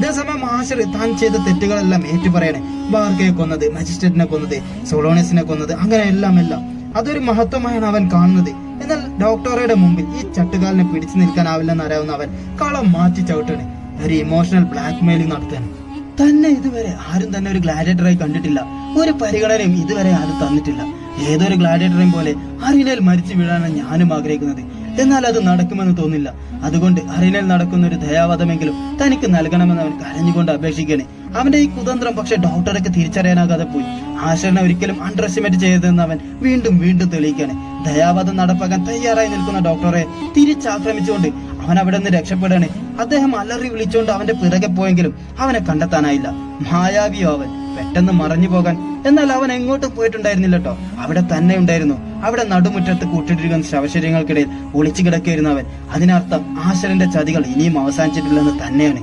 ഇതേസമയം ആശർ താൻ ചെയ്ത തെറ്റുകളെല്ലാം ഏറ്റുപറയണേ. ബാർക്കയെ കൊന്നത്, മജിസ്ട്രേറ്റിനെ കൊന്നത്, സോളോണിസിനെ കൊന്നത്, അങ്ങനെ എല്ലാം അതൊരു മഹത്വമായാണ് അവൻ കാണുന്നത്. എന്നാൽ ഡോക്ടറുടെ മുമ്പിൽ ഈ ചട്ടുകാലിനെ പിടിച്ചു നിൽക്കാനാവില്ലെന്ന് അറിയാവുന്ന അവൻ കളം മാറ്റി ചവിട്ടണേ. ഒരു ഇമോഷണൽ ബ്ലാക്ക് മെയിലിംഗ് നടത്താൻ തന്നെ ഇതുവരെ ആരും തന്നെ ഒരു ഗ്ലാഡിയേറ്ററായി കണ്ടിട്ടില്ല. ഒരു പരിഗണനയും ഇതുവരെ ആരും തന്നിട്ടില്ല. ഏതൊരു ഗ്ലാഡിയേറ്ററേയും പോലെ അരീനയിൽ മരിച്ചു വീഴാനാണ് ഞാനും ആഗ്രഹിക്കുന്നത്. എന്നാൽ അത് നടക്കുമെന്ന് തോന്നില്ല. അതുകൊണ്ട് അരീനയിൽ നടക്കുന്ന ഒരു ദയാവധമെങ്കിലും തനിക്ക് നൽകണമെന്ന് അവൻ കരഞ്ഞുകൊണ്ട് അപേക്ഷിക്കണേ. അവന്റെ ഈ കുതന്ത്രം പക്ഷെ ഡോക്ടറൊക്കെ തിരിച്ചറിയാനാകാതെ പോയി. ആശറിനെ ഒരിക്കലും അണ്ടർ എസ്റ്റിമേറ്റ് ചെയ്തതെന്ന് അവൻ വീണ്ടും വീണ്ടും തെളിയിക്കണേ. ദയാവധം നടപ്പാക്കാൻ തയ്യാറായി നിൽക്കുന്ന ഡോക്ടറെ തിരിച്ചാക്രമിച്ചുകൊണ്ട് അവൻ അവിടെ നിന്ന് രക്ഷപ്പെടണേ. അദ്ദേഹം അലറി വിളിച്ചുകൊണ്ട് അവന്റെ പിറകെ പോയെങ്കിലും അവനെ കണ്ടെത്താനായില്ല. മായാവിയോ അവൻ, പെട്ടെന്ന് മറഞ്ഞു പോകാൻ. എന്നാൽ അവൻ എങ്ങോട്ടും പോയിട്ടുണ്ടായിരുന്നില്ല കേട്ടോ. അവിടെ തന്നെ ഉണ്ടായിരുന്നു. അവിടെ നടുമുറ്റത്ത് കൂട്ടിട്ടിരിക്കുന്ന ശവശരീരങ്ങൾക്കിടയിൽ ഒളിച്ചു കിടക്കുകയായിരുന്നു അവൻ. അതിനർത്ഥം ആശറിന്റെ ചതികൾ ഇനിയും അവസാനിച്ചിട്ടില്ലെന്ന് തന്നെയാണ്.